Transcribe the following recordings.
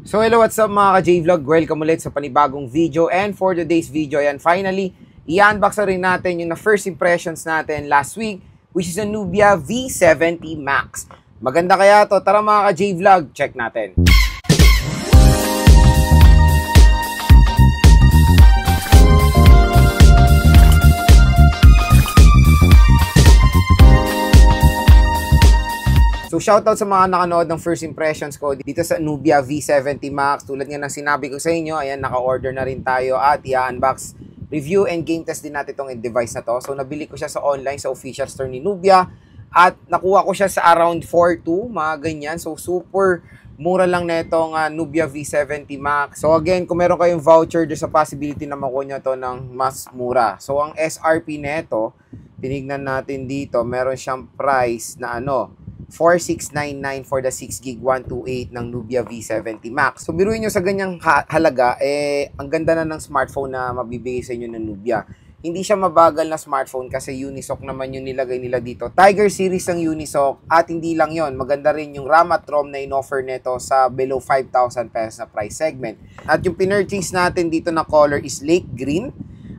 So hello, what's up mga ka-J-Vlog? Welcome ulit sa panibagong video. And for today's video, ayan, finally, i-unbox na rin natin yung first impressions natin last week, which is a Nubia V70 Max. Maganda kaya to? Tara mga ka-J-Vlog, check natin. So shoutout sa mga nakanood ng first impressions ko dito sa Nubia V70 Max. Tulad nga ng sinabi ko sa inyo, ayan, naka-order na rin tayo at i-unbox, review and game test din natin itong device na to. So nabili ko siya sa online sa official store ni Nubia at nakuha ko siya sa around 4.2, mga ganyan. So super mura lang na itong Nubia V70 Max. So again, kung meron kayong voucher, there's a possibility na makuha nyo to ng mas mura. So ang SRP nito, tinignan natin dito, meron siyang price na 4,699 for the 6GB 128 ng Nubia V70 Max. So biruin nyo sa ganyang halaga, ang ganda na ng smartphone na mabibigay sa inyo ng Nubia. Hindi siya mabagal na smartphone kasi Unisoc naman yung nilagay nila dito. Tiger series ang Unisoc at hindi lang yon, maganda rin yung RAM at ROM na in-offer nito sa below 5,000 pesos na price segment. At yung pinurchase natin dito na color is Lake Green.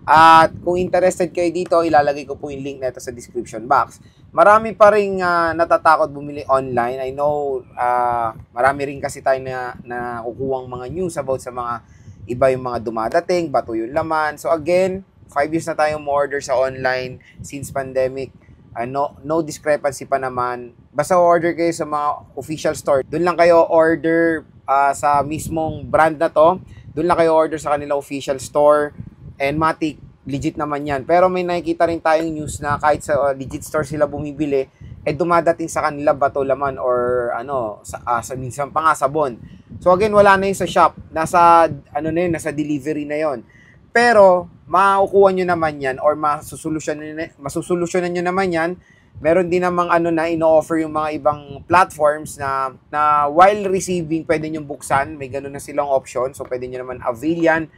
At kung interested kayo dito, ilalagay ko po yung link nito sa description box. Marami pa rin natatakot bumili online. I know marami rin kasi tayo na kukuhang mga news about sa mga iba yung mga dumadating, bato yung laman. So again, 5 years na tayong order sa online since pandemic. No discrepancy pa naman. Basta order kayo sa mga official store. Doon lang kayo order sa mismong brand na to. Doon lang kayo order sa kanila official store. And matik, legit naman yan. Pero may nakikita rin tayong news na kahit sa legit store sila bumibili, dumadating sa kanila bato laman or sa minsan pa nga sabon. So again, wala na yun sa shop. Nasa, nasa delivery na yon. Pero, makukuha nyo naman yan or masusolusyonan nyo naman yan. Meron din namang na ino-offer yung mga ibang platforms na while receiving, pwede nyo buksan. May ganun na silang option. So, pwede nyo naman avail yan.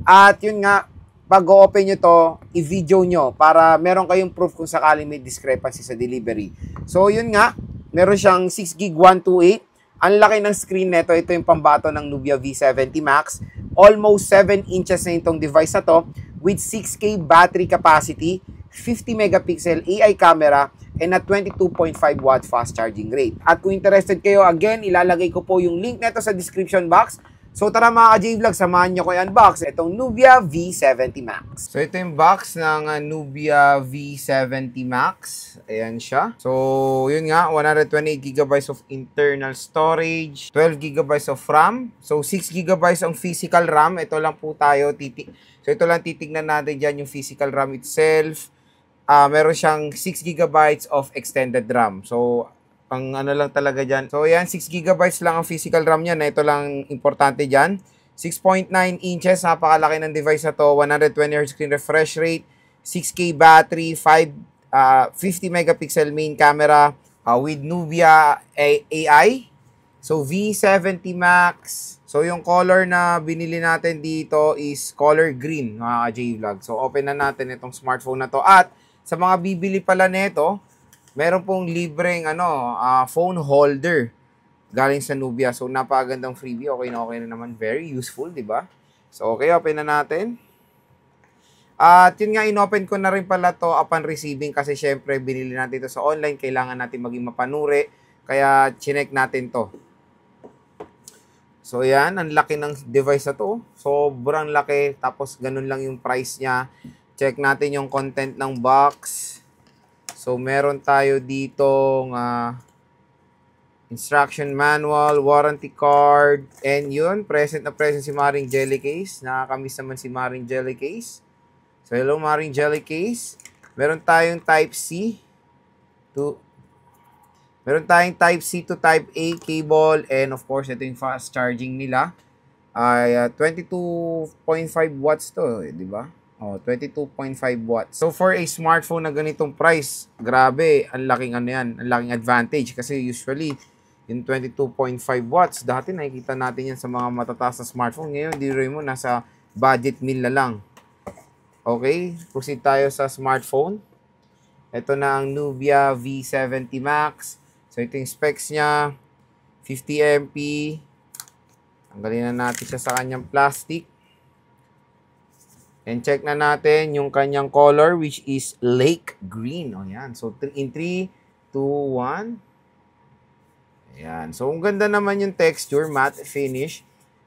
At yun nga, pag open nyo to, i-video nyo para meron kayong proof kung sakaling may discrepancy sa delivery. So, yun nga, meron siyang 6GB 128. Ang laki ng screen nito. Ito yung pambato ng Nubia V70 Max. Almost 7 inches na itong device na to with 6K battery capacity, 50 megapixel AI camera, and a 22.5 watt fast charging rate. At kung interested kayo, again, ilalagay ko po yung link nito sa description box. So tara mga ka-J-Vlog, samahan nyo ko i-unbox itong Nubia V70 Max. So ito yung box ng Nubia V70 Max. Ayan siya. So yun nga, 128GB of internal storage, 12GB of RAM. So 6GB ang physical RAM. Ito lang po tayo So ito lang titignan natin dyan yung physical RAM itself. Meron siyang 6GB of extended RAM. So ang lang talaga dyan. So, yan, 6GB lang ang physical RAM niya. Ito lang importante dyan. 6.9 inches, napakalaki ng device na to. 120Hz screen refresh rate. 6K battery, 50 megapixel main camera with Nubia AI. So, V70 Max. So, yung color na binili natin dito is color green, mga ka-J-Vlog. So, open na natin itong smartphone na to. At sa mga bibili pala nito, meron pong libreng phone holder galing sa Nubia. So, napakagandang freebie. Okay na naman. Very useful, di ba? So, okay, open na natin. At yun nga, inopen ko na rin pala to upon receiving kasi syempre, binili natin ito sa online. Kailangan natin maging mapanuri. Kaya, chinek natin to. So, yan. Ang laki ng device na to. Sobrang laki. Tapos, ganun lang yung price niya. Check natin yung content ng box. So, meron tayo ditong instruction manual, warranty card, and yun, present na present si Maring Jelly Case. Nakakamiss naman si Maring Jelly Case. So, hello Maring Jelly Case. Meron tayong Type-C to Type A cable, and of course, ito yung fast charging nila. 22.5 watts to, di ba? 22.5 watts. So, for a smartphone na ganitong price, grabe, ang laking yan, ang laking advantage. Kasi usually, yung 22.5 watts, dati nakikita natin yan sa mga matataas na smartphone. Ngayon, di rin mo, nasa budget meal na lang. Okay, proceed tayo sa smartphone. Ito na ang Nubia V70 Max. So, ito yung specs niya, 50MP, Tanggalin na natin siya sa kanyang plastic. And check na natin yung kanyang color, which is lake green. O yan. So, in 3, 2, 1. Ayan. So, ang ganda naman yung texture, matte finish.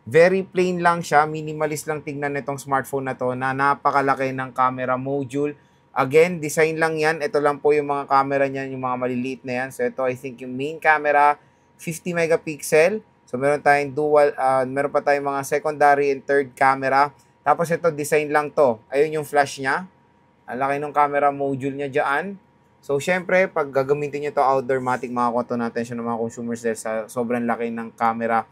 Very plain lang siya. Minimalist lang tignan nitong smartphone na to na napakalaki ng camera module. Again, design lang yan. Ito lang po yung mga camera niyan, yung mga maliliit na yan. So, ito I think yung main camera, 50 megapixel. So, meron tayong meron pa tayong mga secondary and third camera. Tapos ito, design lang to. Ayun yung flash niya. Ang laki ng camera module niya dyan. So, syempre, pag gagamitin nyo to outdoor matic, makakuha to ng attention ng mga consumers dahil sa sobrang laki ng camera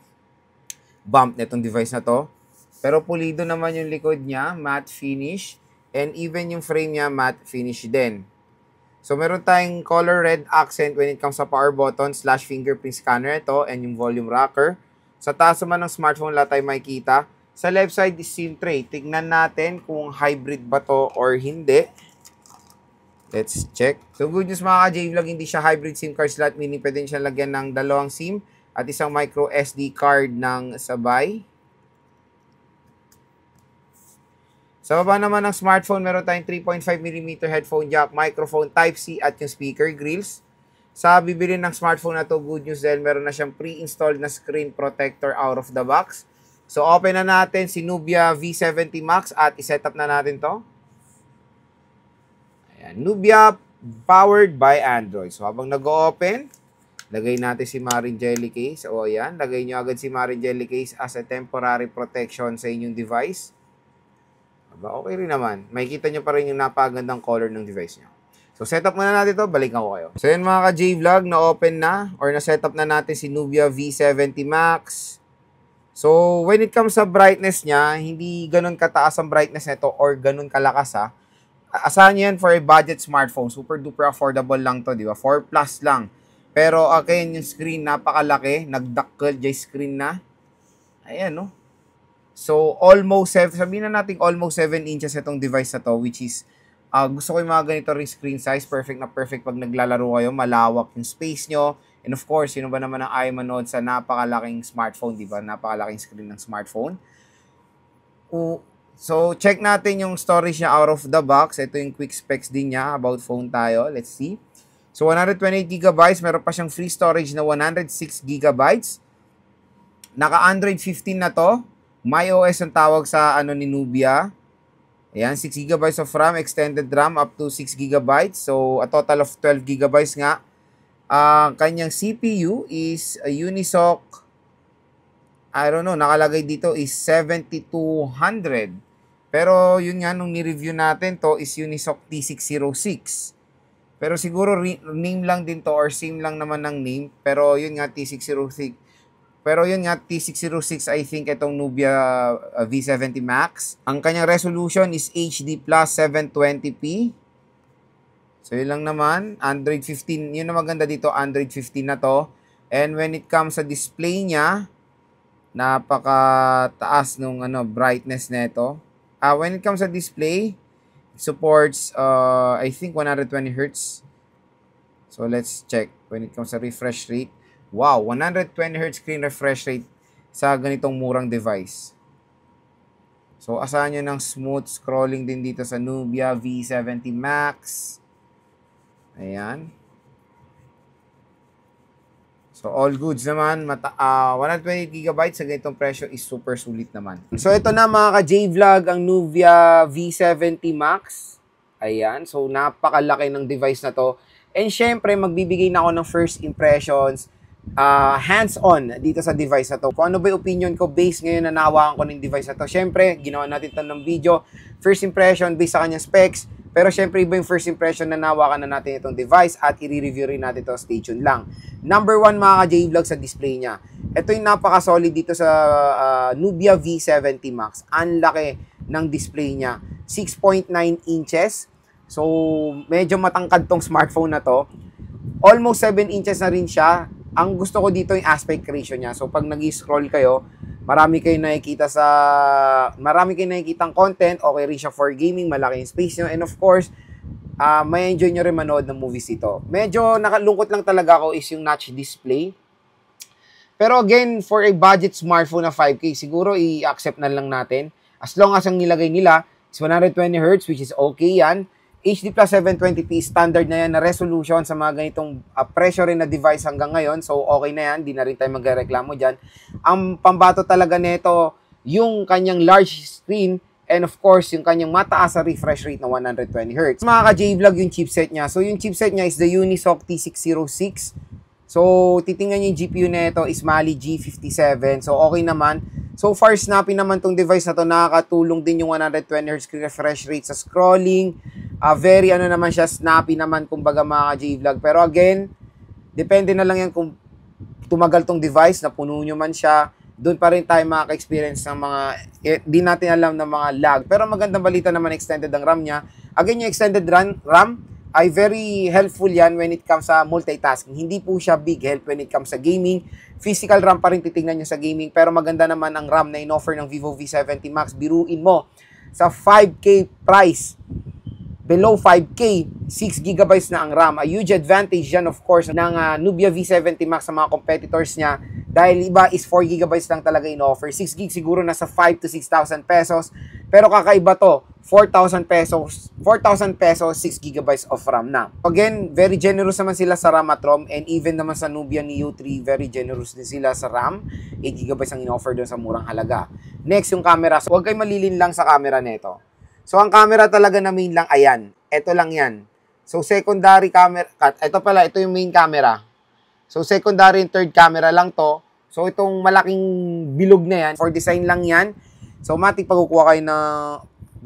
bump nitong device na to. Pero pulido naman yung likod niya, matte finish. And even yung frame niya, matte finish din. So, meron tayong color red accent when it comes sa power button / fingerprint scanner ito and yung volume rocker. Sa taas naman ng smartphone, wala tayong makikita. Sa left side is SIM tray. Tignan natin kung hybrid ba to or hindi. Let's check. So good news mga ka-J-Vlog, hindi siya hybrid SIM card slot, meaning pwede siya lagyan ng dalawang SIM at isang micro SD card ng sabay. Sa baba naman ng smartphone, meron tayong 3.5mm headphone jack, microphone Type-C at yung speaker grills. Sa bibili ng smartphone na to, good news dahil meron na siyang pre-installed na screen protector out of the box. So, open na natin si Nubia V70 Max at iset up na natin to. Ayan, Nubia powered by Android. So, habang nag-open, lagay natin si Marin Jelly Case. O, ayan, lagay nyo agad si Marin Jelly Case as a temporary protection sa inyong device. Aba, okay rin naman. Makikita nyo pa rin yung napagandang color ng device nyo. So, set up muna natin to. Balikan ko kayo. So, yun mga ka-J-Vlog, na-open na or na-set up na natin si Nubia V70 Max. So, when it comes sa brightness niya, hindi ganun kataas ang brightness nito or ganun kalakas ha. Asahan yan for a budget smartphone. Super duper affordable lang to, di ba? 4 plus lang. Pero, okay, yung screen napakalaki. Nagdakkel yung screen na. Ayan, no? So, sabihin na natin almost 7 inches itong device na to, which is, gusto ko yung mga ganito ring screen size. Perfect na perfect pag naglalaro kayo. Malawak yung space nyo. And of course, sino ba naman ang ayaw manood sa napakalaking smartphone, di ba? Napakalaking screen ng smartphone. So, check natin yung storage niya out of the box. Ito yung quick specs din niya. About phone tayo. Let's see. So, 128GB. Meron pa siyang free storage na 106GB. Naka-Android 15 na to. MyOS ang tawag sa ni Nubia. Ayan, 6GB of RAM, extended RAM up to 6GB. So, a total of 12GB nga. Kanyang CPU is a Unisoc, I don't know, nakalagay dito is 7200. Pero yun nga, nung ni-review natin to is Unisoc T606. Pero siguro name lang din to or same lang naman ng name. Pero yun nga, T606. Pero yun nga, T606 I think itong Nubia V70 Max. Ang kanyang resolution is HD plus 720p. So, yun lang naman. Android 15. Yun na maganda dito. Android 15 na to. And when it comes sa display niya, napakataas nung brightness nito. When it comes sa display, it supports, I think, 120 Hz. So, let's check. When it comes sa refresh rate. Wow, 120 Hz screen refresh rate sa ganitong murang device. So, asahan nyo ng smooth scrolling din dito sa Nubia V70 Max. Ayan. So, all goods naman. 128GB sa ganitong presyo is super sulit naman. So, ito na mga ka-J-Vlog, ang Nubia V70 Max. Ayan. So, napakalaki ng device na to. And syempre, magbibigay na ako ng first impressions, hands-on dito sa device na to. Kung ano ba yung opinion ko based ngayon na nahawakan ko ng device na to. Syempre, ginawa natin ito ng video. First impression based sa kanyang specs. Pero syempre, iba yung first impression na nawakan na natin itong device at i-review rin natin ito. Stay tuned lang. Number 1 mga ka-J-Vlog sa display niya. Ito yung napaka-solid dito sa Nubia V70 Max. Ang laki ng display niya. 6.9 inches. So, medyo matangkad tong smartphone na to. Almost 7 inches na rin siya. Ang gusto ko dito yung aspect ratio niya. So, pag nag-scroll kayo, marami kayong nakikitang content, okay rin siya for gaming, malaki yung space nyo, and of course, may enjoy nyo rin manood ng movies dito. Medyo nakalungkot lang talaga ako is yung notch display. Pero again, for a budget smartphone na 5K, siguro i-accept na lang natin. As long as ang nilagay nila is 120Hz, which is okay yan. HD plus 720p, standard na yan na resolution sa mga ganitong presyo rin na device hanggang ngayon. So, okay na yan. Di na rin tayo magreklamo dyan. Ang pambato talaga nito, yung kanyang large screen and of course, yung kanyang mataas na refresh rate na 120Hz. Mga ka-J-Vlog yung chipset niya. So, yung chipset niya is the Unisoc T606. So, titingnan niyo yung GPU nito is Mali G57. So, okay naman. So far, snappy naman tong device na to. Nakakatulong din yung 120Hz refresh rate sa scrolling. Very naman siya, snappy naman kumbaga mga J-Vlog. Pero again, depende na lang yan kung tumagal tong device, na puno nyo man siya. Doon pa rin tayo makaka-experience ng mga, di natin alam ng mga lag. Pero magandang balita naman, extended ang RAM niya. Again, yung extended RAM ay very helpful yan when it comes sa multitasking. Hindi po siya big help when it comes sa gaming. Physical RAM pa rin titignan nyo sa gaming. Pero maganda naman ang RAM na in-offer ng Vivo V70 Max. Biruin mo, sa 5K price, below 5K, 6GB na ang RAM. A huge advantage yan, of course, ng Nubia V70 Max sa mga competitors niya. Dahil iba is 4GB lang talaga in-offer. 6GB siguro nasa 5 to 6,000 pesos. Pero kakaiba to, 4,000 pesos, 6GB of RAM na. Again, very generous naman sila sa RAM at ROM, and even naman sa Nubia Neo 3, very generous din sila sa RAM. 8GB ang in-offer doon sa murang halaga. Next, yung camera. So, huwag kayo malilin lang sa camera nito. So, ang camera talaga na main lang, ayan. Ito lang yan. So, secondary camera, ito pala, ito yung main camera. So, secondary and third camera lang to. So, itong malaking bilog na yan, for design lang yan. So, matik pagkukuha kayo na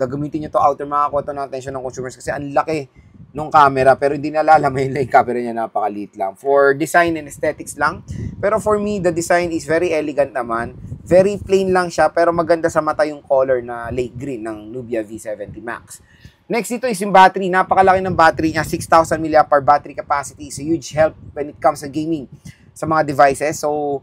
gagamitin nyo to outer, makakuha to ng attention ng consumers kasi ang laki nung camera, pero hindi nalalaman yung camera niya, napakaliit lang. For design and aesthetics lang. Pero for me, the design is very elegant naman. Very plain lang siya, pero maganda sa mata yung color na lake green ng Nubia V70 Max. Next dito is yung battery. Napakalaki ng battery niya. 6,000 mAh battery capacity is a huge help when it comes sa gaming sa mga devices. So,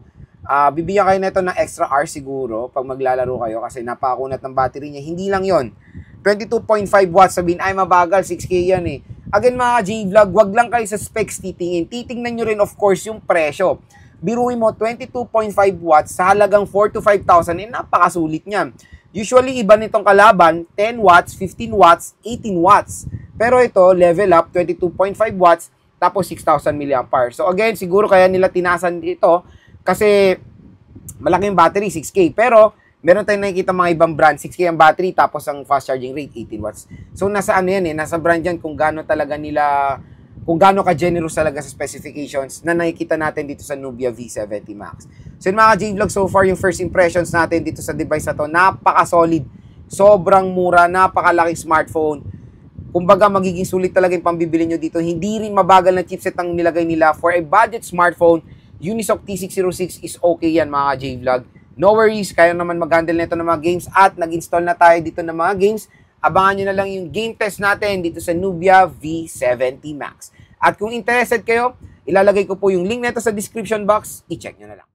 bibigyan kayo nito ng extra hours siguro pag maglalaro kayo kasi napakunat ng battery niya. Hindi lang yon, 22.5 watts, sabihin, ay mabagal, 6K yan eh. Again mga J-Vlog, wag lang kayo sa specs titingin. Titingnan nyo rin of course yung presyo. Biruin mo, 22.5 watts sa halagang 4 to 5,000, eh napakasulit niyan. Usually, iba nitong kalaban, 10 watts, 15 watts, 18 watts. Pero ito, level up, 22.5 watts, tapos 6,000 mAh. So again, siguro kaya nila tinasan dito kasi malaking battery, 6K. Pero, meron tayong nakikita mga ibang brand, 6K ang battery, tapos ang fast charging rate, 18 watts. So, nasa ano yan eh, nasa brand yan kung gaano talaga nila, kung gaano ka-generous talaga sa specifications na nakikita natin dito sa Nubia V70 Max. So, yun mga J-Vlog, so far yung first impressions natin dito sa device na to, napaka-solid, sobrang mura, napakalaking smartphone. Kumbaga, magiging sulit talaga yung pambibili nyo dito. Hindi rin mabagal na chipset ang nilagay nila. For a budget smartphone, Unisoc T606 is okay yan mga J-Vlog. No worries, kaya naman mag-handle nito ng mga games at nag-install na tayo dito ng mga games. Abangan nyo na lang yung game test natin dito sa Nubia V70 Max. At kung interested kayo, ilalagay ko po yung link nito sa description box. I-check nyo na lang.